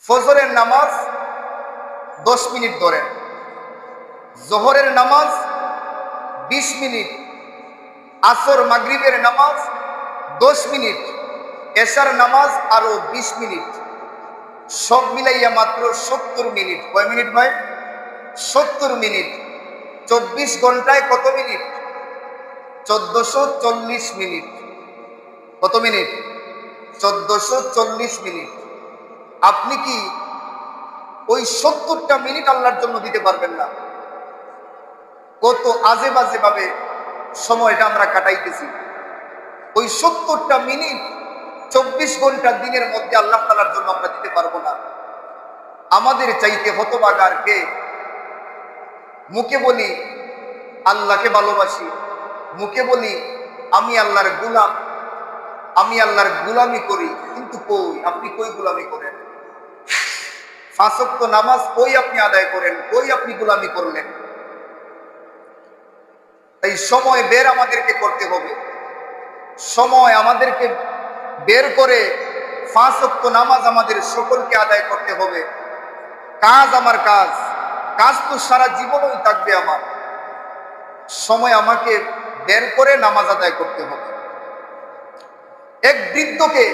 ফজরের নামাজ 10 মিনিট ধরেন, জোহরের নামাজ 20 মিনিট, আসর মাগরিবের নামাজ 10 মিনিট, এশার নামাজ আরো 20 মিনিট, সব মিলাইয়া মাত্র 70 মিনিট। কয় মিনিট ভাই? 70 মিনিট। 24 ঘন্টায় কত মিনিট? 1440 মিনিট। কত মিনিট? 1440 মিনিট। আপনি কি ওই 70টা মিনিট আল্লাহর জন্য দিতে পারবেন না? কত আজে বাজে ভাবে সময়টা আমরা কাটাইতেছি। ওই 70টা মিনিট 24 ঘন্টা দিনের মধ্যে আল্লাহ তাআলার জন্য আমরা দিতে পারবো না। আমাদের চাইতে হতভাগা আর কে? মুখে বলি আল্লাহকে ভালোবাসি, মুখে বলি আমি আল্লাহর গোলাম, আমি আল্লাহর গোলামি করি, কিন্তু কই আপনি কই গোলামি করেন? 5 ওয়াক্ত নামাজ কই আপনি আদায় করেন? কই আপনি গোলামি করলেন? তাই সময় বের আমাদেরকে করতে হবে। সময় আমাদেরকে বের করে 5 ওয়াক্ত নামাজ আমাদের সকলকে আদায় করতে হবে। কাজ আমার কাজ, কাজ তো সারা জীবনই থাকবে আমার। সময় আমাকে বের করে নামাজ আদায় করতে হবে। এক বৃদ্ধকে